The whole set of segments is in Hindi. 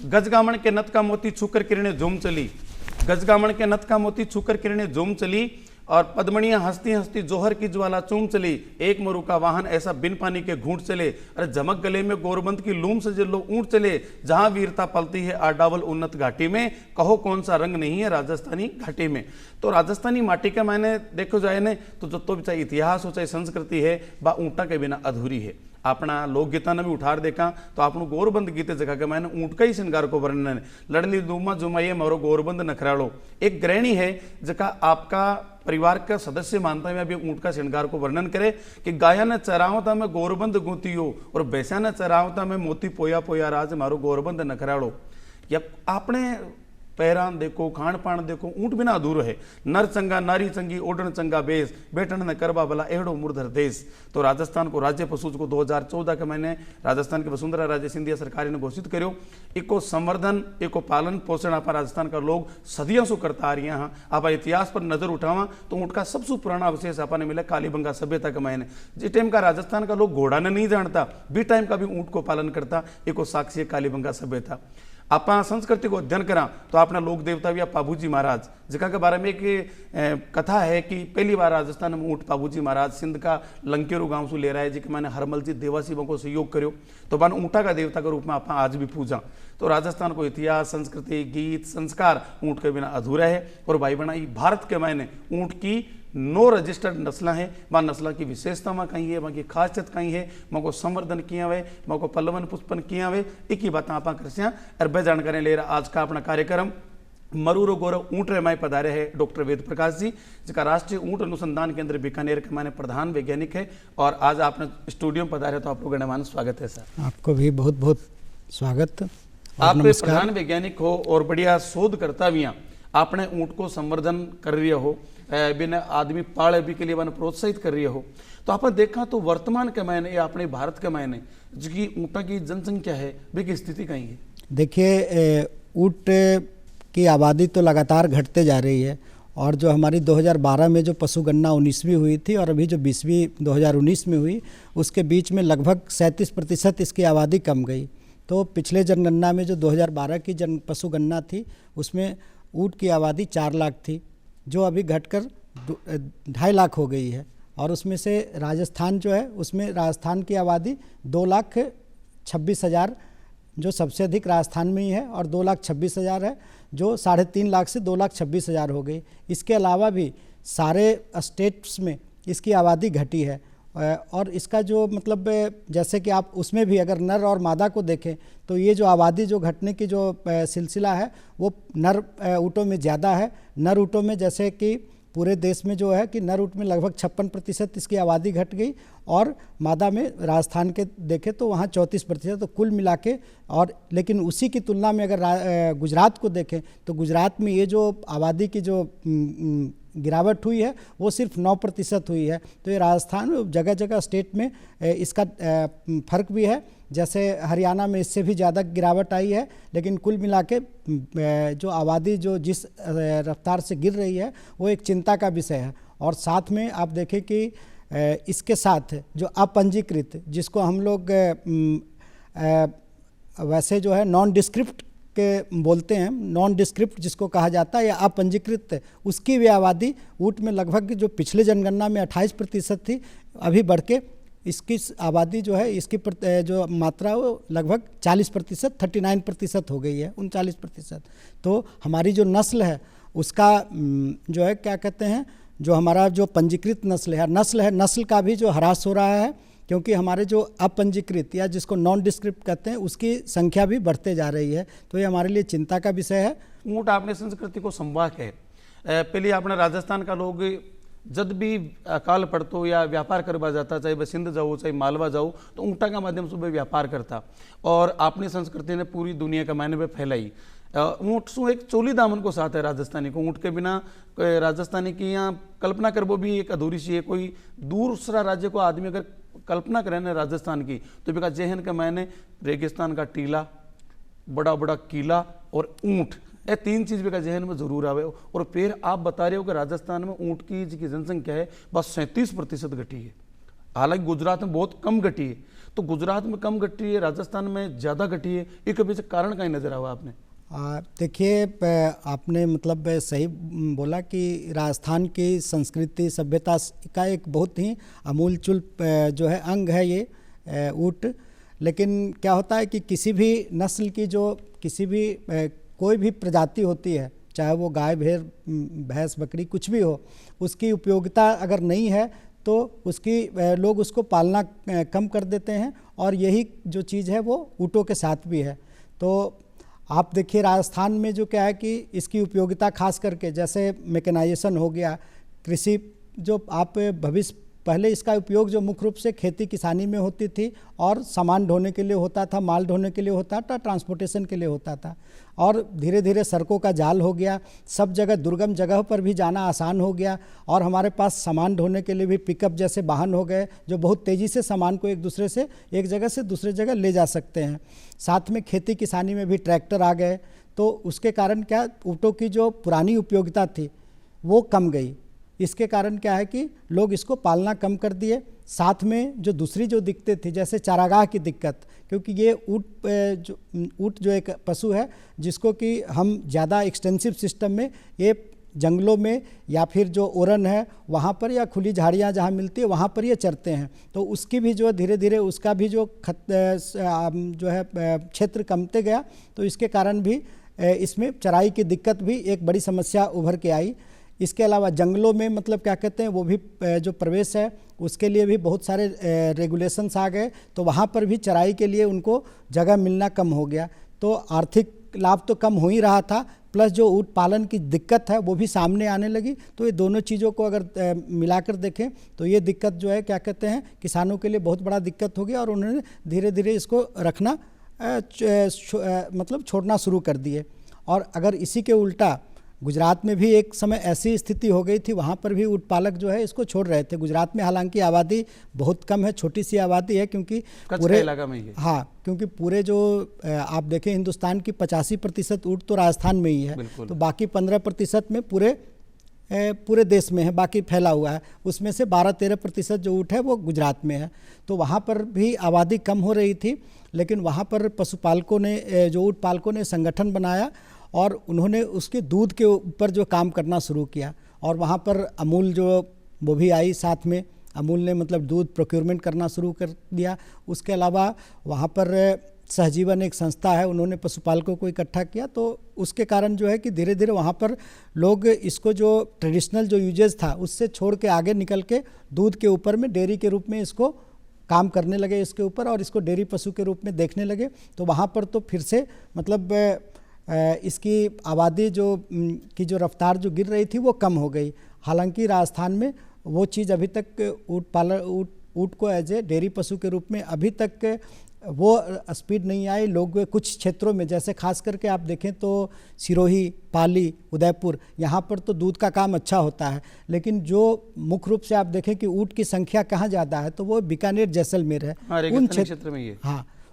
गजगामण के नत का मोती छूकर किरणें झूम चली, गजगामण के नत का मोती छूकर किरणें झूम चली, और पद्मणियां हंसती हंसती जोहर की ज्वाला चूम चली। एक मरु का वाहन ऐसा बिन पानी के घूंट चले, अरे झमक गले में गोरबंद की लूम से जिलो ऊंट चले। जहां वीरता पलती है आडावल उन्नत घाटी में, कहो कौन सा रंग नहीं है राजस्थानी घाटी में। तो राजस्थानी माटी का मैंने देखो जाए ने तो जो तो चाहे इतिहास हो चाहे संस्कृति है बा ऊँटा के बिना अधूरी है। अपना लोकगीता ने भी उठार देखा तो आपनो गोरबंद गीत जगह के मैंने ऊँट का ही श्रृंगार को वर्णन लड़ली दूमा जुमाइए मारो गोरबंद नखराड़ो। एक गृहिणी है जका आपका परिवार का सदस्य मानता है अभी ऊँट का श्रृंगार को वर्णन करे कि गाया ने चरावता में गोरबंद गुतियो और भैंसा ने चरावता में मोती पोया पोया राज मारो गोरबंद नखराड़ो। या आपने पैरान देखो खान पान देखो ऊँट बिना अधूरो है। नर चंगा नारी चंगी ओढ़न चंगा बेस बैठन न करबा भला एड़ो मुर्धर देश। तो राजस्थान को राज्य पशु को 2014 के महीने राजस्थान की वसुंधरा राजे सिंधिया सरकार ने घोषित करो। इको संवर्धन इको पालन पोषण आप राजस्थान का लोग सदियों से करता आ रही हैं। आप इतिहास पर नजर उठावा तो ऊँट का सबसे पुराना अवशेष आपने मिला कालीबंगा सभ्यता के महीने। जिस टाइम का राजस्थान का लोग घोड़ा ने नहीं जानता बी टाइम का भी ऊँट को पालन करता। इको साक्षी कालीबंगा सभ्यता। आप संस्कृति को अध्ययन करा तो अपना लोक देवता भी पाबूजी महाराज जिका के बारे में एक कथा है कि पहली बार राजस्थान में ऊँट पाबूजी महाराज सिंध का लंकेरू गांव से ले रहा है जिसके मैंने हरमल जी देवासीबों को सहयोग करो तो बन ऊँटा का देवता के रूप में आप आज भी पूजा। तो राजस्थान को इतिहास संस्कृति गीत संस्कार ऊँट के बिना अधूरा है। और भाई बना भारत के मायने ऊँट की 9 रजिस्टर्ड नस्ल हैं। वहाँ नस्ल की विशेषता में कहीं है, वहाँ की खासियत कहीं है, वहाँ को संवर्धन किया हुए, वहाँ को पल्लवन पुष्पन किया हुए, एक ही बात आप कृष्ण और बे जानकारी ले रहा। आज का अपना कार्यक्रम मरूरो गौरव ऊँट रे माई पधारे है डॉक्टर वेद प्रकाश जी जिसका राष्ट्रीय ऊँट अनुसंधान केंद्र बीकानेर के माने प्रधान वैज्ञानिक है। और आज आपने स्टूडियो में पधारे तो आप लोगों का मान स्वागत है सर। आपको भी बहुत बहुत स्वागत। आप प्रधान वैज्ञानिक हो और बढ़िया शोध करता भी आपने ऊँट को संवर्धन कर रही हो बिना आदमी पाले भी के लिए बन प्रोत्साहित कर रही हो। तो आपने देखा तो वर्तमान के मायने या अपने भारत के मायने जिसकी ऊँटा की जनसंख्या है वे की स्थिति कहीं है। देखिए ऊँट की आबादी तो लगातार घटते जा रही है और जो हमारी 2012 में जो पशु गणना 19वीं हुई थी और अभी जो 20वीं 2019 में हुई उसके बीच में लगभग 37% इसकी आबादी कम गई। तो पिछले जनगणना में जो 2012 की पशु गणना थी उसमें ऊँट की आबादी 4 लाख थी जो अभी घटकर 2.5 लाख हो गई है। और उसमें से राजस्थान जो है उसमें राजस्थान की आबादी 2,26,000 जो सबसे अधिक राजस्थान में ही है और 2,26,000 है जो 3.5 लाख से 2,26,000 हो गई। इसके अलावा भी सारे स्टेट्स में इसकी आबादी घटी है। और इसका जो मतलब जैसे कि आप उसमें भी अगर नर और मादा को देखें तो ये जो आबादी जो घटने की जो सिलसिला है वो नर ऊँटों में ज़्यादा है। नर ऊँटों में जैसे कि पूरे देश में जो है कि नर ऊँट में लगभग 56% इसकी आबादी घट गई और मादा में राजस्थान के देखें तो वहाँ 34%। तो कुल मिला के और लेकिन उसी की तुलना में अगर गुजरात को देखें तो गुजरात में ये जो आबादी की जो गिरावट हुई है वो सिर्फ 9% हुई है। तो ये राजस्थान जगह जगह स्टेट में इसका फर्क भी है। जैसे हरियाणा में इससे भी ज़्यादा गिरावट आई है लेकिन कुल मिला के जो आबादी जो जिस रफ्तार से गिर रही है वो एक चिंता का विषय है। और साथ में आप देखें कि इसके साथ जो अपंजीकृत जिसको हम लोग वैसे जो है नॉन डिस्क्रिप्ट के बोलते हैं, नॉन डिस्क्रिप्ट जिसको कहा जाता है या अपंजीकृत उसकी भी आबादी ऊँट में लगभग जो पिछले जनगणना में 28% थी अभी बढ़ के इसकी आबादी जो है इसकी जो मात्रा वो लगभग 40% 39% हो गई है 39%। तो हमारी जो नस्ल है उसका जो है क्या कहते हैं जो हमारा जो पंजीकृत नस्ल का भी जो ह्रास हो रहा है क्योंकि हमारे जो अपंजीकृत या जिसको नॉन डिस्क्रिप्ट कहते हैं उसकी संख्या भी बढ़ते जा रही है। तो ये हमारे लिए चिंता का विषय है। ऊँट आपने संस्कृति को संवाहक है। पहले आपने राजस्थान का लोग जब भी अकाल पड़तो या व्यापार करवा जाता चाहे वह सिंध जाओ चाहे मालवा जाओ तो ऊँटा का माध्यम से व्यापार करता और अपनी संस्कृति ने पूरी दुनिया के मायने में फैलाई। ऊँट शू एक चोली दामन को साथ है राजस्थानी को। ऊँट के बिना राजस्थानी की यहाँ कल्पना कर वो भी एक अधूरी सी है। कोई दूसरा राज्य को आदमी अगर कल्पना करें ना राजस्थान की तो बिका जहन के मायने रेगिस्तान का टीला बड़ा बड़ा किला और ऊँट ये 3 चीज़ का जहन में जरूर आवे। और फिर आप बता रहे हो कि राजस्थान में ऊँट की जनसंख्या है बस 37% घटी है। हालांकि गुजरात में बहुत कम घटी है, तो गुजरात में कम घटी है, राजस्थान में ज़्यादा घटी है, एक पीछे कारण कहीं नजर आवा आपने? देखिए, आपने मतलब सही बोला कि राजस्थान की संस्कृति सभ्यता का एक बहुत ही अमूलचूल जो है अंग है ये ऊँट। लेकिन क्या होता है कि किसी भी नस्ल की जो किसी भी कोई भी प्रजाति होती है, चाहे वो गाय भेड़ भैंस बकरी कुछ भी हो, उसकी उपयोगिता अगर नहीं है तो उसकी लोग उसको पालना कम कर देते हैं। और यही जो चीज़ है वो ऊँटों के साथ भी है। तो आप देखिए राजस्थान में जो क्या है कि इसकी उपयोगिता खास करके जैसे मैकेनाइजेशन हो गया, कृषि जो आप भविष्य पहले इसका उपयोग जो मुख्य रूप से खेती किसानी में होती थी और सामान ढोने के लिए होता था, माल ढोने के लिए होता था, ट्रांसपोर्टेशन के लिए होता था। और धीरे धीरे सड़कों का जाल हो गया, सब जगह दुर्गम जगह पर भी जाना आसान हो गया और हमारे पास सामान ढोने के लिए भी पिकअप जैसे वाहन हो गए जो बहुत तेज़ी से सामान को एक जगह से दूसरे जगह ले जा सकते हैं। साथ में खेती किसानी में भी ट्रैक्टर आ गए, तो उसके कारण क्या ऊँटों की जो पुरानी उपयोगिता थी वो कम गई। इसके कारण क्या है कि लोग इसको पालना कम कर दिए। साथ में जो दूसरी जो दिक्कतें थी जैसे चारागाह की दिक्कत, क्योंकि ये ऊँट जो एक पशु है जिसको कि हम ज़्यादा एक्सटेंसिव सिस्टम में ये जंगलों में या फिर जो ओरन है वहाँ पर या खुली झाड़ियाँ जहाँ मिलती है वहाँ पर ये चरते हैं, तो उसकी भी जो धीरे धीरे उसका भी जो जो है क्षेत्र कमते गया। तो इसके कारण भी इसमें चराई की दिक्कत भी एक बड़ी समस्या उभर के आई। इसके अलावा जंगलों में मतलब क्या कहते हैं वो भी जो प्रवेश है उसके लिए भी बहुत सारे रेगुलेशंस आ गए, तो वहाँ पर भी चराई के लिए उनको जगह मिलना कम हो गया। तो आर्थिक लाभ तो कम हो ही रहा था, प्लस जो ऊँट पालन की दिक्कत है वो भी सामने आने लगी। तो ये दोनों चीज़ों को अगर मिलाकर देखें तो ये दिक्कत जो है क्या कहते हैं किसानों के लिए बहुत बड़ा दिक्कत हो गया और उन्होंने धीरे धीरे इसको रखना मतलब छोड़ना शुरू कर दिए। और अगर इसी के उल्टा गुजरात में भी एक समय ऐसी स्थिति हो गई थी, वहाँ पर भी ऊँट पालक जो है इसको छोड़ रहे थे। गुजरात में हालांकि आबादी बहुत कम है, छोटी सी आबादी है, क्योंकि पूरे इलाका में ही है। हाँ, क्योंकि पूरे जो आप देखें हिंदुस्तान की 85% ऊँट तो राजस्थान में ही है, तो बाकी 15% में पूरे देश में है, बाकी फैला हुआ है। उसमें से 12-13% जो ऊँट है वो गुजरात में है। तो वहाँ पर भी आबादी कम हो रही थी, लेकिन वहाँ पर पशुपालकों ने जो ऊँट पालकों ने संगठन बनाया और उन्होंने उसके दूध के ऊपर जो काम करना शुरू किया। और वहाँ पर अमूल जो वो भी आई साथ में, अमूल ने मतलब दूध प्रोक्योरमेंट करना शुरू कर दिया। उसके अलावा वहाँ पर सहजीवन एक संस्था है, उन्होंने पशुपालकों को इकट्ठा किया। तो उसके कारण जो है कि धीरे धीरे वहाँ पर लोग इसको जो ट्रेडिशनल जो यूजेज था उससे छोड़ के आगे निकल के दूध के ऊपर में डेयरी के रूप में इसको काम करने लगे इसके ऊपर, और इसको डेयरी पशु के रूप में देखने लगे। तो वहाँ पर तो फिर से मतलब इसकी आबादी की जो रफ्तार जो गिर रही थी वो कम हो गई। हालांकि राजस्थान में वो चीज़ अभी तक ऊँट को एज ए डेयरी पशु के रूप में अभी तक वो स्पीड नहीं आई। लोग कुछ क्षेत्रों में जैसे खास करके आप देखें तो सिरोही, पाली, उदयपुर, यहाँ पर तो दूध का काम अच्छा होता है, लेकिन जो मुख्य रूप से आप देखें कि ऊँट की संख्या कहाँ ज़्यादा है तो वो बीकानेर जैसलमेर है। उन क्षेत्र में ये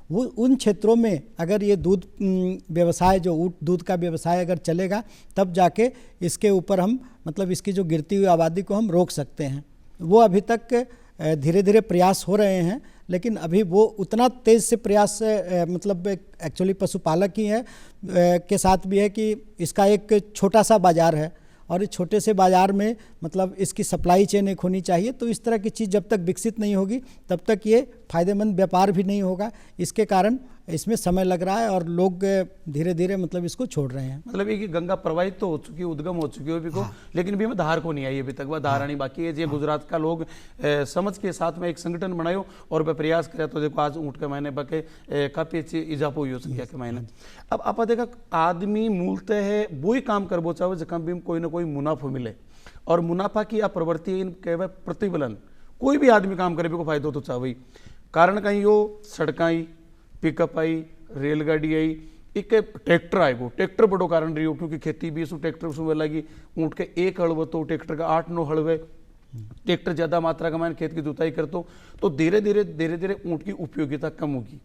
वो उन क्षेत्रों में अगर ये दूध व्यवसाय जो ऊँट दूध का व्यवसाय अगर चलेगा तब जाके इसके ऊपर हम मतलब इसकी जो गिरती हुई आबादी को हम रोक सकते हैं। वो अभी तक धीरे धीरे प्रयास हो रहे हैं, लेकिन अभी वो उतना तेज़ से प्रयास मतलब एक्चुअली पशुपालक ही है के साथ भी है कि इसका एक छोटा सा बाज़ार है और इस छोटे से बाज़ार में मतलब इसकी सप्लाई चेन एक होनी चाहिए। तो इस तरह की चीज़ जब तक विकसित नहीं होगी तब तक ये फ़ायदेमंद व्यापार भी नहीं होगा। इसके कारण इसमें समय लग रहा है और लोग धीरे धीरे मतलब इसको छोड़ रहे हैं। मतलब ये कि गंगा प्रवाहित तो हो चुकी है, उद्गम हो चुकी है अभी को, लेकिन भी में धार को नहीं आई अभी तक, वह धार आनी बाकी है। जो गुजरात का लोग समझ के साथ में एक संगठन बनायो और वह प्रयास करे तो देखो आज ऊँट के महीने बके काफ़ी अच्छी इजाफा हुई हो संख्या के महीने। अब आप देखा आदमी मूलतः है वो ही काम करबो चाहो जहाँ भी कोई ना कोई मुनाफा मिले, और मुनाफा की आप प्रवृत्ति इन कहवा प्रतिफलन कोई भी आदमी काम करे को फायदो तो चाहे। कारण कहीं वो सड़क आई, पिकअप आई, रेलगाड़ी आई, एक ट्रैक्टर आए, वो ट्रैक्टर बड़ो कारण रही हो क्योंकि खेती भी इसमें ट्रैक्टर उसमें लगी। ऊँट के एक हड़व तो ट्रैक्टर का 8-9 हड़वे, ट्रैक्टर ज़्यादा मात्रा का मैंने खेत की जुताई करते तो धीरे धीरे ऊँट की उपयोगिता कम होगी,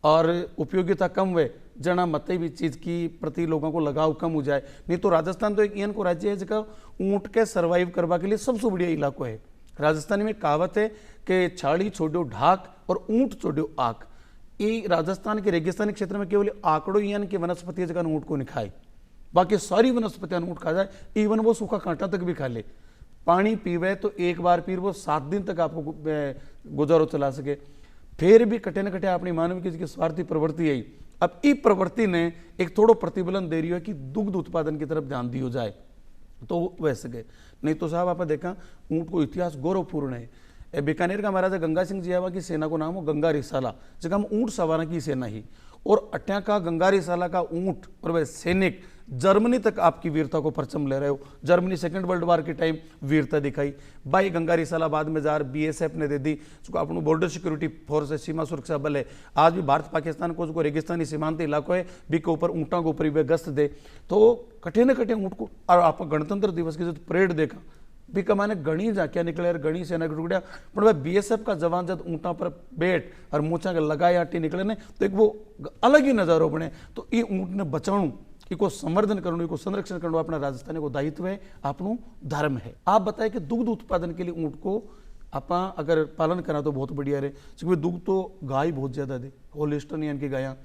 और उपयोगिता कम हुए जना मत भी चीज़ की प्रति लोगों को लगाव कम हो जाए। नहीं तो राजस्थान तो एक इन को राज्य है जगह ऊँट के सर्वाइव करवा के लिए सबसे बढ़िया इलाको है। राजस्थान में कहावत है कि छाड़ी छोड़ो ढाक और ऊंट छोड़ो आक। ये राजस्थान के रेगिस्तानी क्षेत्र में केवल आंकड़ों यानी कि वनस्पति जगह ऊंट को नहीं खाए, बाकी सारी वनस्पतियां ऊंट खा जाए, इवन वो सूखा कांटा तक भी खा ले। पानी पीवे तो एक बार पीर वो 7 दिन तक आपको गुजारो चला सके। फिर भी कटे न कटे अपनी मानव की स्वार्थी प्रवृत्ति है। अब इस प्रवृत्ति ने एक थोड़ो प्रतिबलन दे रही है कि दुग्ध उत्पादन की तरफ ध्यान दियो जाए तो वैसे गए, नहीं तो साहब आपने देखा ऊंट को इतिहास गौरवपूर्ण है। बीकानेर का महाराजा गंगा सिंह जी आवा की सेना को नाम हो गंगा रिसाला, जगह हम ऊंट सवारा की सेना ही, और अट्या का गंगा रिसाला का ऊंट और वह सैनिक जर्मनी तक आपकी वीरता को परचम ले रहे हो। जर्मनी सेकंड वर्ल्ड वार के टाइम वीरता दिखाई, भाई गंगा रिसाला बाद में जार बीएसएफ ने दे दी, जो अपनो बॉर्डर सिक्योरिटी फोर्स है, सीमा सुरक्षा बल है। आज भी भारत पाकिस्तान को जो रेगिस्तानी सीमांत इलाकों है भी के ऊपर ऊँटा के ऊपर भी गश्त दे, तो कटे न कटे ऊँट को। और आप गणतंत्र दिवस की जो परेड देखा भी कमाने गणी जाके निकले, गणी सेना के टुकड़िया, पर वह बीएसएफ का जवान जब ऊँटा पर बैठ और मूछा के लगाए आटी निकले ने तो एक वो अलग ही नजारो बने। तो ये ऊँट ने बचाणु, इको संवर्धन करना, इको संरक्षण करना अपना राजस्थानी को दायित्व है, आपनो धर्म है। आप बताए कि दुग्ध उत्पादन के लिए ऊँट को आप अगर पालन करा तो बहुत बढ़िया रहे, क्योंकि दुग्ध तो गाय बहुत ज्यादा दे, होलिस्टन यानी कि गाया,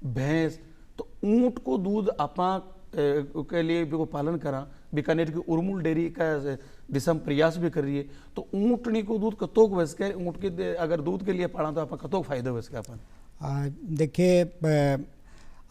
भैंस, तो ऊँट को दूध आप के लिए भी को पालन करा। बीकानेर की उर्मुल डेयरी का दिशा प्रयास भी कर रही है, तो ऊँटनी को दूध कतोक वैसे ऊँट के अगर दूध के लिए पाला तो आप कतोक फायदा वैसे अपन देखिए,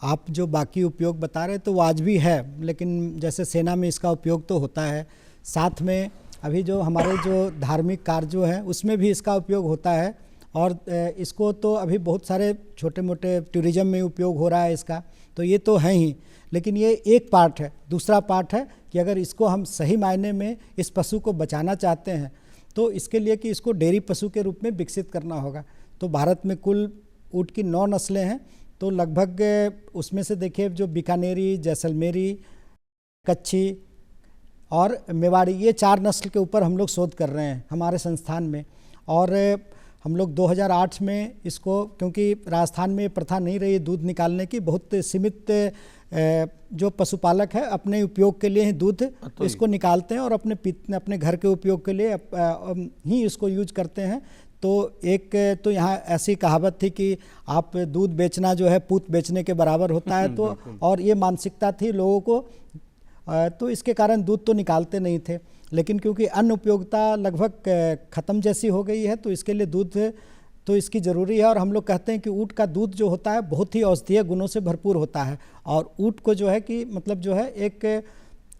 आप जो बाकी उपयोग बता रहे तो वो आज भी है, लेकिन जैसे सेना में इसका उपयोग तो होता है, साथ में अभी जो हमारे जो धार्मिक कार्य जो है उसमें भी इसका उपयोग होता है। और इसको तो अभी बहुत सारे छोटे मोटे टूरिज्म में उपयोग हो रहा है इसका, तो ये तो है ही, लेकिन ये एक पार्ट है। दूसरा पार्ट है कि अगर इसको हम सही मायने में इस पशु को बचाना चाहते हैं तो इसके लिए कि इसको डेयरी पशु के रूप में विकसित करना होगा। तो भारत में कुल ऊँट की 9 नस्लें हैं, तो लगभग उसमें से देखिए जो बीकानेरी, जैसलमेरी, कच्छी और मेवाड़ी, ये 4 नस्ल के ऊपर हम लोग शोध कर रहे हैं हमारे संस्थान में। और हम लोग 2008 में इसको, क्योंकि राजस्थान में प्रथा नहीं रही दूध निकालने की, बहुत सीमित जो पशुपालक है अपने उपयोग के लिए ही दूध इसको निकालते हैं और अपने घर के उपयोग के लिए ही इसको यूज करते हैं। तो एक तो यहाँ ऐसी कहावत थी कि आप दूध बेचना जो है पूत बेचने के बराबर होता है, तो और ये मानसिकता थी लोगों को, तो इसके कारण दूध तो निकालते नहीं थे। लेकिन क्योंकि अन्न उपयोगिता लगभग ख़त्म जैसी हो गई है तो इसके लिए दूध तो इसकी ज़रूरी है। और हम लोग कहते हैं कि ऊँट का दूध जो होता है बहुत ही औषधीय गुणों से भरपूर होता है, और ऊँट को जो है कि मतलब जो है एक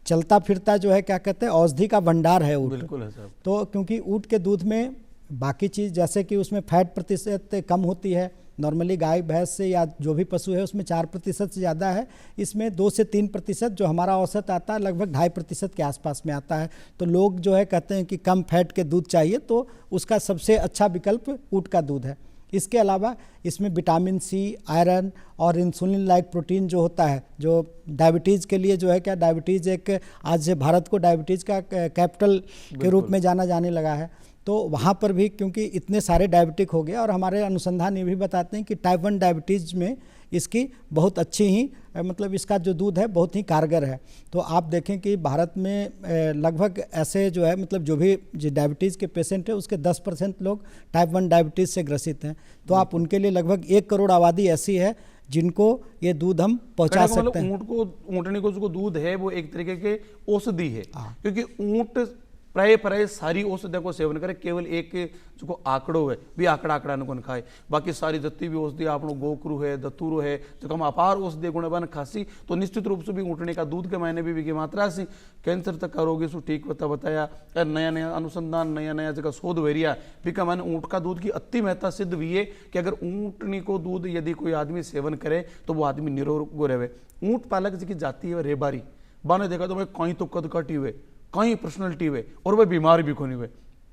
चलता फिरता जो है क्या कहते हैं औषधि का भंडार है ऊँट। बिल्कुल है साहब। तो क्योंकि ऊँट के दूध में बाकी चीज़ जैसे कि उसमें फैट प्रतिशत कम होती है, नॉर्मली गाय भैंस से या जो भी पशु है उसमें 4% से ज़्यादा है, इसमें 2 से 3%, जो हमारा औसत आता है लगभग 2.5% के आसपास में आता है। तो लोग जो है कहते हैं कि कम फैट के दूध चाहिए, तो उसका सबसे अच्छा विकल्प ऊँट का दूध है। इसके अलावा इसमें विटामिन सी, आयरन और इंसुलिन लाइक प्रोटीन जो होता है, जो डायबिटीज़ के लिए जो है क्या, डायबिटीज़ एक आज भारत को डायबिटीज़ का कैपिटल के रूप में जाना जाने लगा है, तो वहाँ पर भी क्योंकि इतने सारे डायबिटिक हो गए, और हमारे अनुसंधान ये भी बताते हैं कि टाइप 1 डायबिटीज़ में इसकी बहुत अच्छी ही मतलब इसका जो दूध है बहुत ही कारगर है। तो आप देखें कि भारत में लगभग ऐसे जो है मतलब जो भी डायबिटीज़ के पेशेंट है उसके 10% लोग टाइप 1 डायबिटीज़ से ग्रसित हैं। तो आप उनके लिए लगभग 1 करोड़ आबादी ऐसी है जिनको ये दूध हम पहुंचा सकते हैं। ऊँटनी को जो दूध है वो एक तरीके के औषधि है, क्योंकि ऊँट प्राय सारी औषधियों को सेवन करे, केवल एक जो आंकड़ो है भी आंकड़ा न खाए, बाकी सारी जत्ती भी औषधि आपनो गोकरू है, दतूरो है, जो हम अपार औषधि गुणवान खासी, तो निश्चित रूप से भी ऊँटने का दूध के मायने भी की मात्रा सी कैंसर तक का रोगी सु ठीक बताया, नया नया अनुसंधान, नया नया जगह शोध वेरिया भी का माने ऊँट का दूध की अति महत्ता सिद्ध हुई है कि अगर ऊँटनी को दूध यदि कोई आदमी सेवन करे तो वो आदमी निरोग रहे। ऊँट पालक जी की जाति है रेबारी, बाने देखा तो भाई कहीं तो कद कटी हुए, कहीं पर्सनलिटी हुए, और वह बीमार भी कोनी हुए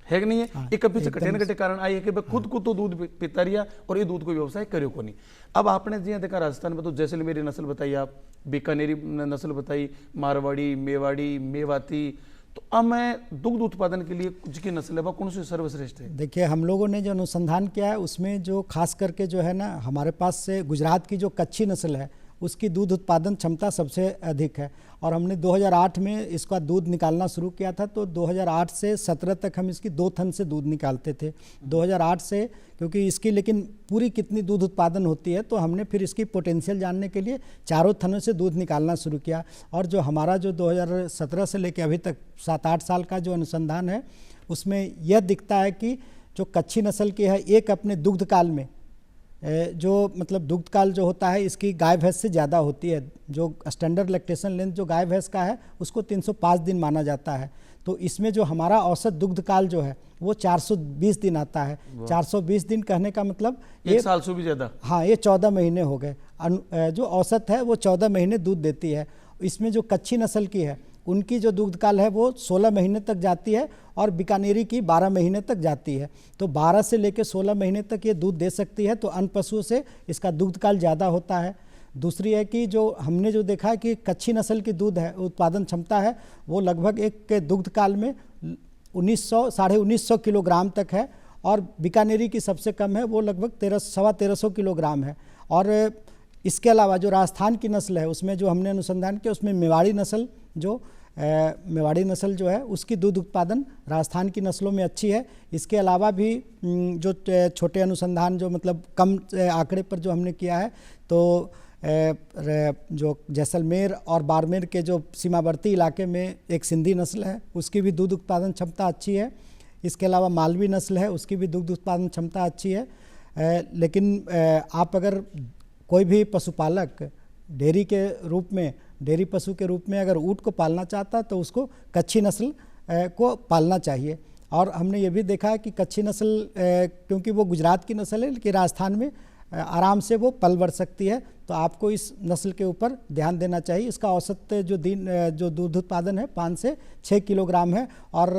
है कि नहीं है। एक पीछे कटे न कटे कारण आई है कि भाई खुद को तो दूध पीता रिया और ये दूध को व्यवसाय करो को नहीं। अब आपने जी देखा राजस्थान में तो जैसलमेरी नस्ल बताई, आप बीकानेरी नस्ल बताई, मारवाड़ी, मेवाड़ी, मेवाती, तो अब मैं दुग्ध उत्पादन के लिए कुछ की नस्ल है वह कौन सी सर्वश्रेष्ठ है? देखिए हम लोगों ने जो अनुसंधान किया है उसमें जो खास करके जो है ना हमारे पास से गुजरात की जो कच्छी नस्ल है उसकी दूध उत्पादन क्षमता सबसे अधिक है। और हमने 2008 में इसका दूध निकालना शुरू किया था, तो 2008 से 17 तक हम इसकी 2 थन से दूध निकालते थे। 2008 से, क्योंकि इसकी लेकिन पूरी कितनी दूध उत्पादन होती है, तो हमने फिर इसकी पोटेंशियल जानने के लिए 4 थनों से दूध निकालना शुरू किया। और जो हमारा जो 2017 से लेकर अभी तक 7-8 साल का जो अनुसंधान है, उसमें यह दिखता है कि जो कच्छी नस्ल की है, एक अपने दुग्ध काल में जो मतलब दुग्ध काल जो होता है इसकी गाय भैंस से ज़्यादा होती है। जो स्टैंडर्ड लैक्टेशन लेंथ जो गाय भैंस का है उसको 305 दिन माना जाता है। तो इसमें जो हमारा औसत दुग्ध काल जो है वो 420 दिन आता है। 420 दिन कहने का मतलब एक साल से भी ज़्यादा। हाँ, ये 14 महीने हो गए। जो औसत है वो 14 महीने दूध देती है। इसमें जो कच्छी नस्ल की है उनकी जो दूध काल है वो 16 महीने तक जाती है और बीकानेरी की 12 महीने तक जाती है। तो 12 से लेकर 16 महीने तक ये दूध दे सकती है, तो अन्य पशुओं से इसका दूध काल ज़्यादा होता है। दूसरी है कि जो हमने जो देखा है कि कच्छी नस्ल की दूध है उत्पादन क्षमता है वो लगभग एक दुग्ध काल में 1900-1950 किलोग्राम तक है, और बीकानेरी की सबसे कम है वो लगभग 1300-1350 किलोग्राम है। और इसके अलावा जो राजस्थान की नस्ल है उसमें जो हमने अनुसंधान किया उसमें मेवाड़ी नस्ल जो है उसकी दूध उत्पादन राजस्थान की नस्लों में अच्छी है। इसके अलावा भी जो छोटे अनुसंधान जो मतलब कम आंकड़े पर जो हमने किया है, तो जो जैसलमेर और बाड़मेर के जो सीमावर्ती इलाके में एक सिंधी नस्ल है उसकी भी दूध उत्पादन क्षमता अच्छी है। इसके अलावा मालवी नस्ल है उसकी भी दूध उत्पादन क्षमता अच्छी है। लेकिन आप अगर कोई भी पशुपालक डेयरी पशु के रूप में अगर ऊँट को पालना चाहता है तो उसको कच्छी नस्ल को पालना चाहिए। और हमने ये भी देखा है कि कच्छी नस्ल क्योंकि वो गुजरात की नस्ल है लेकिन राजस्थान में आराम से वो पल बढ़ सकती है, तो आपको इस नस्ल के ऊपर ध्यान देना चाहिए। इसका औसत जो दूध उत्पादन है 5 से 6 किलोग्राम है। और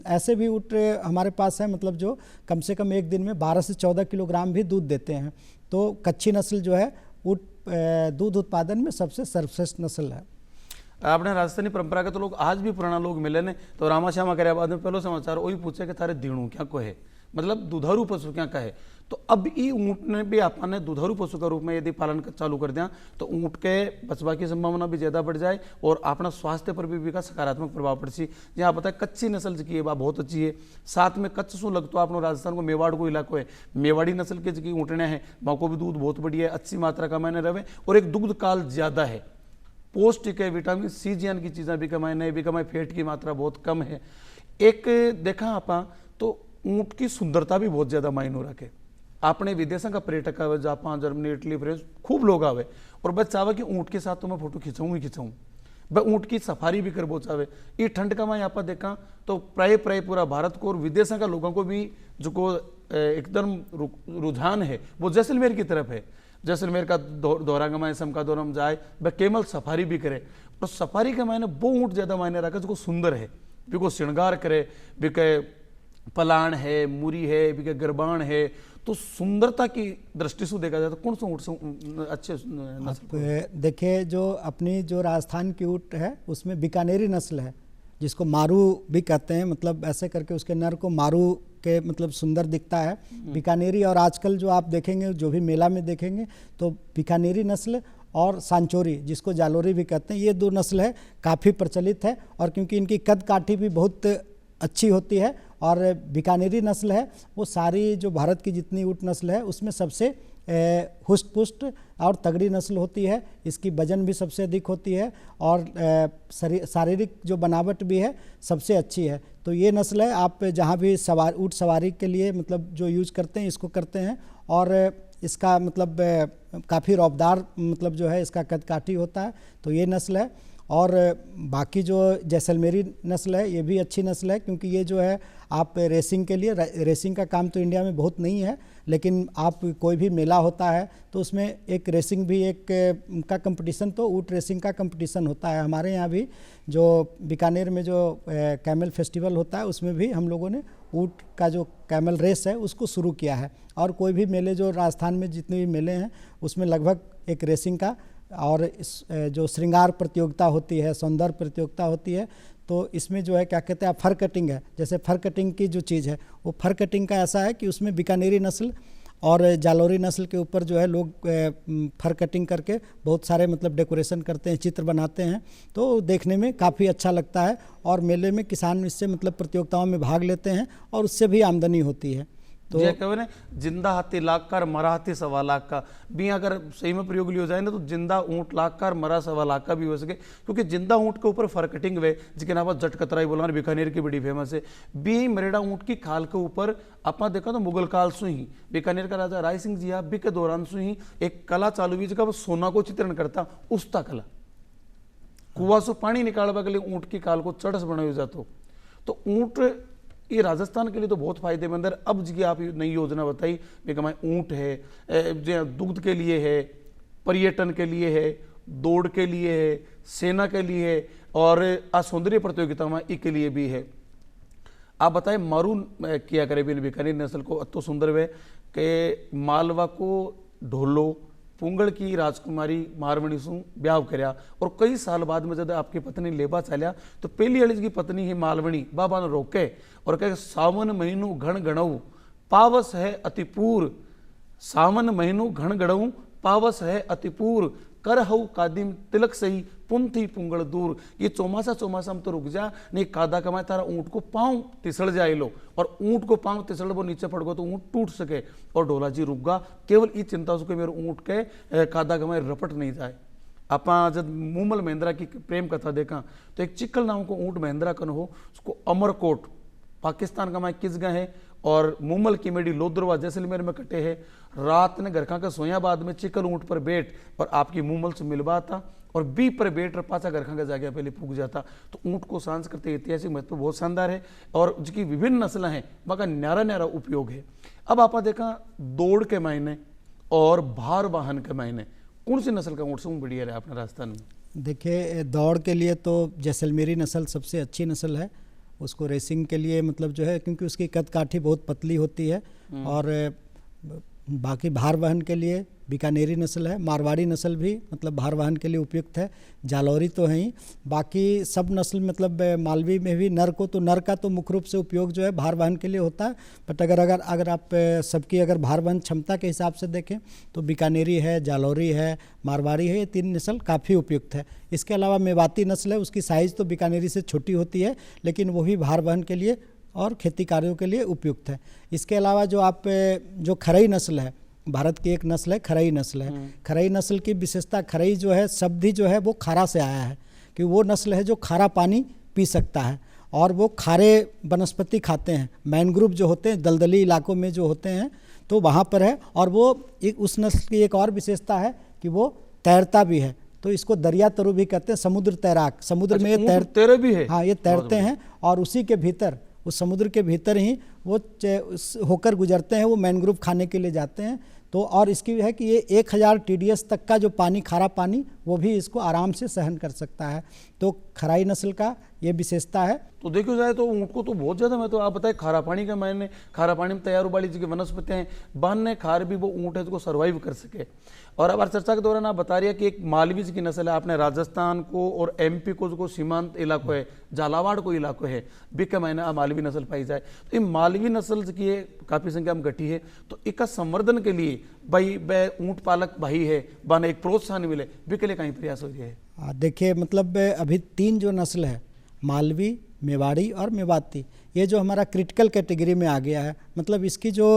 ऐसे भी ऊँट हमारे पास है मतलब जो कम से कम एक दिन में 12 से 14 किलोग्राम भी दूध देते हैं। तो कच्छी नस्ल जो है ऊँट दूध उत्पादन में सबसे सर्वश्रेष्ठ नस्ल है। आपने राजस्थानी परंपरागत तो लोग आज भी पुराना लोग मिले ने तो रामा श्यामा करे बाद में पहलो समाचार वही पूछे कि थारे दीणू क्या को है, मतलब दुधारू पशु क्या कहे। तो अब ये ऊँट ने भी आपने दुधारू पशु के रूप में यदि पालन चालू कर दिया तो ऊँट के बचवा की संभावना भी ज़्यादा बढ़ जाए और अपना स्वास्थ्य पर भी का सकारात्मक प्रभाव पड़ सी। जहाँ बताए कच्ची नस्ल की बात बहुत अच्छी है, साथ में कच्छ शू लगता आपनो राजस्थान को मेवाड़ को इलाको है, मेवाड़ी नस्ल के जी ऊँटने हैं वहाँ को भी दूध बहुत बढ़िया है, अच्छी मात्रा का मैंने रहे और एक दुग्ध काल ज़्यादा है, पौष्टिक है, विटामिन सी जियान की चीज़ें भी कमाए नहीं भी कमाए, फैट की मात्रा बहुत कम है। एक देखा आप तो ऊँट की सुंदरता भी बहुत ज़्यादा मायने रखे। आपने विदेशों का पर्यटक आवे, जापान, जर्मनी, इटली, फ्रांस खूब लोग आवे और बस चाहे कि ऊँट के साथ तो मैं फोटो खिंचाऊँ ही खिंचाऊँ, भाई ऊँट की सफारी भी कर बहुत चाहे। ये ठंड का मैं यहाँ पर देखा तो प्राय पूरा भारत को और विदेशों का लोगों को भी जो को एकदम रुझान है वो जैसलमेर की तरफ है। जैसलमेर का दौरांगमा इसम का दौरम जाए वह केवल सफारी भी करे, तो सफारी के मायने वो ऊँट ज़्यादा मायने रखा जो सुंदर है, भी को श्रृंगार करे, भी के पलाण है, मुरी है, भी के गरबान है। तो सुंदरता की दृष्टि से देखा जाए तो कौन सा ऊँट से अच्छे नस्ल? देखिए जो अपनी जो राजस्थान की ऊँट है उसमें बीकानेरी नस्ल है जिसको मारू भी कहते हैं, मतलब ऐसे करके उसके नर को मारू के मतलब सुंदर दिखता है बीकानेरी। और आजकल जो आप देखेंगे जो भी मेला में देखेंगे तो बीकानेरी नस्ल और सांचोरी जिसको जालोरी भी कहते हैं, ये 2 नस्ल है काफ़ी प्रचलित है। और क्योंकि इनकी कद काठी भी बहुत अच्छी होती है और बीकानेरी नस्ल है वो सारी जो भारत की जितनी ऊँट नस्ल है उसमें सबसे हुष्ट पुष्ट और तगड़ी नस्ल होती है। इसकी वजन भी सबसे अधिक होती है और शारीरिक जो बनावट भी है सबसे अच्छी है। तो ये नस्ल है आप जहाँ भी ऊँट सवारी के लिए मतलब जो यूज करते हैं इसको करते हैं। और इसका मतलब काफ़ी रौबदार मतलब जो है इसका कद काठी होता है, तो ये नस्ल है। और बाकी जो जैसलमेरी नस्ल है ये भी अच्छी नस्ल है क्योंकि ये जो है आप रेसिंग के लिए, रेसिंग का काम तो इंडिया में बहुत नहीं है लेकिन आप कोई भी मेला होता है तो उसमें एक रेसिंग भी एक का कंपटीशन, तो ऊँट रेसिंग का कंपटीशन होता है। हमारे यहाँ भी जो बीकानेर में जो कैमल फेस्टिवल होता है उसमें भी हम लोगों ने ऊँट का जो कैमल रेस है उसको शुरू किया है। और कोई भी मेले जो राजस्थान में जितने भी मेले हैं उसमें लगभग एक रेसिंग का और इस जो श्रृंगार प्रतियोगिता होती है, सौंदर्य प्रतियोगिता होती है, तो इसमें जो है क्या कहते हैं फर कटिंग है। जैसे फर कटिंग की जो चीज़ है वो फर कटिंग का ऐसा है कि उसमें बीकानेरी नस्ल और जालौरी नस्ल के ऊपर जो है लोग फर कटिंग करके बहुत सारे मतलब डेकोरेशन करते हैं, चित्र बनाते हैं, तो देखने में काफ़ी अच्छा लगता है। और मेले में किसान इससे मतलब प्रतियोगिताओं में भाग लेते हैं और उससे भी आमदनी होती है। तो ये कहे ना, जिंदा हाथी लाख का, मरा हाथी 1.25 लाख का भी अगर सही में प्रयोग लियो जाए ना, तो जिंदा ऊँट लाख का, मरा 1.25 लाख का भी हो सके। क्योंकि जिंदा ऊँट के ऊपर फर कटिंग हुए, जिसके नाम जट कतराई बोला, बीकानेर की बड़ी फेमस है। भी मरेड़ा ऊँट की खाल के ऊपर अपना देखा तो मुगल काल से ही बीकानेर का राजा राय सिंह जी आप भी के दौरान से ही एक कला चालू हुई, जिसका सोना को चित्रण करता, उसता कला कुआ से पानी निकालने के लिए ऊँट की खाल को चढ़स बनाया जाता। तो ऊँट ये राजस्थान के लिए तो बहुत फायदेमंद है। अब जी आप नई योजना बताई, बेकमाए ऊँट है, दुग्ध के लिए है, पर्यटन के लिए है, दौड़ के लिए है, सेना के लिए है, और सौंदर्य प्रतियोगिता में इसके लिए भी है। आप बताएं मारून किया करे भी बीकानेर नस्ल को अतो सुंदर वे के मालवा को ढोलो पुंगड़ की राजकुमारी मारवणी सु ब्याह करया, और कई साल बाद में जब आपकी पत्नी लेबा चलिया तो पहली अली की पत्नी है मालवणी बाबा ने रोके और कहे सावन महीनू घण गणऊ पावस है अतिपूर, सावन महीनू घण गणऊ पावस है अतिपूर, कर हऊ कादिम तिलक सही पुंथी पुंगड़ दूर। ये चौमासा में तो रुक जा, नहीं कादा कमाए तारा ऊँट को पाँव तिसड़ जाए लो, और ऊँट को पाँव तिसड़ वो नीचे पड़ गो तो ऊँट टूट सके और ढोला जी रुक गा। केवल ये चिंता से मेरे ऊँट के कादा कमाए रपट नहीं जाए। आप जब मूमल महेंद्रा की प्रेम कथा देखा तो एक चिक्कल नाम को ऊँट महेंद्रा कन हो, उसको अमरकोट पाकिस्तान का माए किस गए है, और मूमल की मेडी लोद्रवा जैसलमेर में कटे है। रात ने घर का सोया बाद में चिकल ऊँट पर बैठ और आपकी मूमल से मिलवा था, और बी पर बैठ पाचा घर का जाके पहले पूग जाता। तो ऊँट को सांस्कृतिक ऐतिहासिक महत्व बहुत शानदार है, और जिसकी विभिन्न नस्लें हैं वहाँ न्यारा न्यारा उपयोग है। अब आप देखा दौड़ के मायने और भार वाहन के मायने कौन सी नस्ल का ऊँट से बढ़िया रहा अपने राजस्थान में? देखिए दौड़ के लिए तो जैसलमेरी नस्ल सबसे अच्छी नस्ल है। उसको रेसिंग के लिए मतलब जो है, क्योंकि उसकी कद काठी बहुत पतली होती है। और बाकी भार वहन के लिए बीकानेरी नस्ल है, मारवाड़ी नस्ल भी मतलब भार वहन के लिए उपयुक्त है, जालौरी तो है ही। बाकी सब नस्ल मतलब मालवी में भी नर को, तो नर का तो मुख्य रूप से उपयोग जो है भार वहन के लिए होता है। बट अगर आप सबकी अगर भार वहन क्षमता के हिसाब से देखें तो बीकानेरी है, जालौरी है, मारवाड़ी है, ये 3 नस्ल काफ़ी उपयुक्त है। इसके अलावा मेवाती नस्ल है, उसकी साइज़ तो बीकानेरी से छोटी होती है, लेकिन वो भी भार वहन के लिए और खेती कार्यों के लिए उपयुक्त है। इसके अलावा जो खरई नस्ल है, भारत की एक नस्ल है खरई नस्ल है। खरई नस्ल की विशेषता, खरई जो है शब्द ही जो है वो खारा से आया है, कि वो नस्ल है जो खारा पानी पी सकता है, और वो खारे वनस्पति खाते हैं। मैनग्रोव जो होते हैं दलदली इलाकों में जो होते हैं तो वहाँ पर है। और वो उस नस्ल की एक और विशेषता है कि वो तैरता भी है, तो इसको दरिया तरु भी कहते हैं, समुद्र तैराक। समुद्र में ये तैरे भी है। हाँ, ये तैरते हैं, और उसी के भीतर, उस समुद्र के भीतर ही वो होकर गुजरते हैं, वो मैनग्रोव खाने के लिए जाते हैं। तो और इसकी है कि ये 1000 TDS तक का जो पानी, खारा पानी, वो भी इसको आराम से सहन कर सकता है। तो खराई नस्ल का ये विशेषता है। तो देखो जाए तो ऊँट को तो बहुत ज़्यादा मैं तो आप बताए खारा पानी का मायने, खारा पानी में तैयार उबाली जी की वनस्पतियाँ हैं, बानने खार भी वो ऊँट है जिसको सर्वाइव कर सके। और अब चर्चा के दौरान आप बता रही है कि एक मालवी की नस्ल है, आपने राजस्थान को और MP को जो सीमांत इलाको है, झालावाड़ को इलाको है, बी के मायने मालवी नस्ल पाई जाए। तो ये मालवी नस्ल की काफ़ी संख्या में घटी है। तो इसका संवर्धन के लिए भाई ऊँट पालक भाई है, बाने एक प्रोत्साहन मिले, बी के लिए कहीं प्रयास हो रही है? देखिए मतलब अभी 3 जो नस्ल है, मालवी, मेवाड़ी और मेवाती, ये जो हमारा क्रिटिकल कैटेगरी में आ गया है। मतलब इसकी जो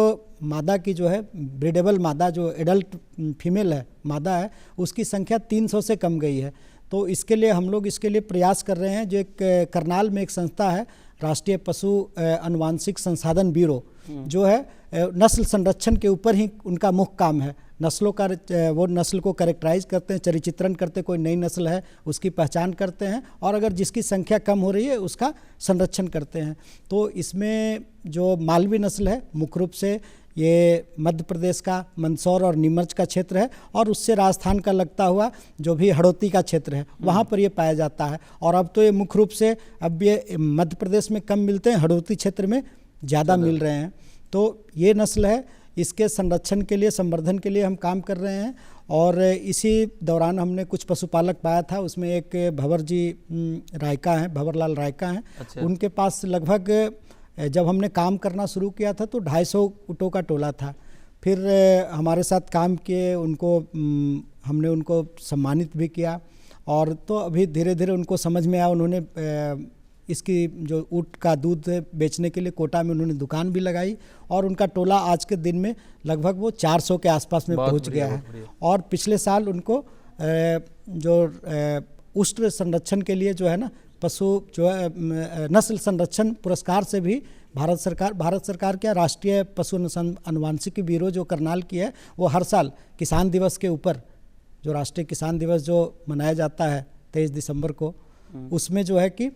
मादा की जो है ब्रीडेबल मादा, जो एडल्ट फीमेल है मादा है, उसकी संख्या 300 से कम गई है। तो इसके लिए हम लोग इसके लिए प्रयास कर रहे हैं। जो एक करनाल में एक संस्था है, राष्ट्रीय पशु अनुवांशिक संसाधन ब्यूरो, जो है नस्ल संरक्षण के ऊपर ही उनका मुख्य काम है। नस्लों का वो नस्ल को कैरेक्टराइज करते हैं, चरिचित्रण करते हैं, कोई नई नस्ल है उसकी पहचान करते हैं, और अगर जिसकी संख्या कम हो रही है उसका संरक्षण करते हैं। तो इसमें जो मालवी नस्ल है मुख्य रूप से ये मध्य प्रदेश का मंदसौर और नीमच का क्षेत्र है, और उससे राजस्थान का लगता हुआ जो भी हड़ौती का क्षेत्र है वहाँ पर ये पाया जाता है। और अब तो ये मुख्य रूप से अब ये मध्य प्रदेश में कम मिलते हैं, हड़ौती क्षेत्र में ज़्यादा मिल रहे हैं। तो ये नस्ल है, इसके संरक्षण के लिए, संवर्धन के लिए हम काम कर रहे हैं। और इसी दौरान हमने कुछ पशुपालक पाया था, उसमें एक भंवर जी रायका हैं, भंवरलाल रायका हैं। अच्छा। उनके पास लगभग जब हमने काम करना शुरू किया था तो 250 ऊँटों का टोला था। फिर हमारे साथ काम किए, उनको हमने उनको सम्मानित भी किया। और तो अभी धीरे धीरे उनको समझ में आया, उन्होंने इसकी जो ऊँट का दूध बेचने के लिए कोटा में उन्होंने दुकान भी लगाई और उनका टोला आज के दिन में लगभग वो 400 के आसपास में पहुंच गया है। और पिछले साल उनको जो उष्ट संरक्षण के लिए जो है ना, पशु जो है नस्ल संरक्षण पुरस्कार से भी भारत सरकार क्या राष्ट्रीय पशु अनुवांशिकी ब्यूरो जो करनाल की है, वो हर साल किसान दिवस के ऊपर, जो राष्ट्रीय किसान दिवस जो मनाया जाता है 23 दिसंबर को, उसमें जो है कि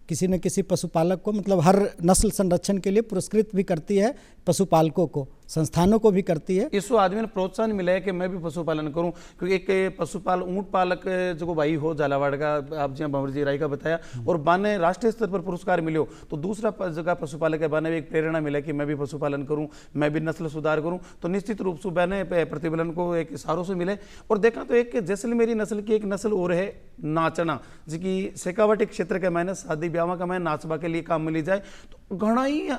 किसी न किसी पशुपालक को, मतलब हर नस्ल संरक्षण के लिए पुरस्कृत भी करती है, पशुपालकों को, संस्थानों को भी करती है। इसको आदमी ने प्रोत्साहन मिला है कि मैं भी पशुपालन करूं, क्योंकि एक ऊँट पालक जो भाई हो झालावाड़ का, आप जी भंवर जी राय का बताया, और बाने राष्ट्रीय स्तर पर पुरस्कार मिले, तो दूसरा जगह पशुपालक है बाने भी एक प्रेरणा मिला कि मैं भी पशुपालन करूं, मैं भी नस्ल सुधार करूं, तो निश्चित रूप से बाने प्रतिफलन को एक इशारों से मिले। और देखा तो एक जैसलमेरी नस्ल की एक नस्ल और है नाचना, जिसकी शेखावाटी क्षेत्र के मैंने शादी ब्याह का मैंने नाचबा के लिए काम मिली जाए, तो घना ही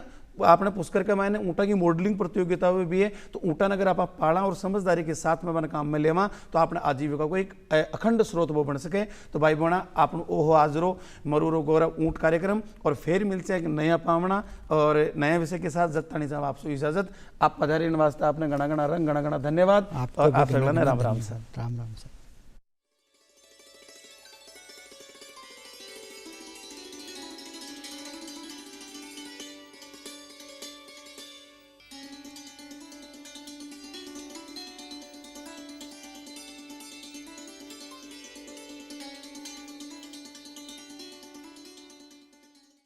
आपने पुष्कर के मैंने ऊँटा की मॉडलिंग प्रतियोगिता में भी है, तो ऊँटा अगर आप पाला और समझदारी के साथ में बना काम में लेवा, तो आपने आजीविका को एक अखंड स्रोत वो बन सके। तो भाई बहना आप ओहो हाजरो मरूरो गौरव ऊँट कार्यक्रम, और फिर मिलते एक नया पावना और नए विषय के साथ। जत्तानी साहब आपसे इजाजत, आप पधारे वास्ते आपने घना घना रंग घना घना धन्यवाद, और आप सगला ने राम राम सर। राम राम सर।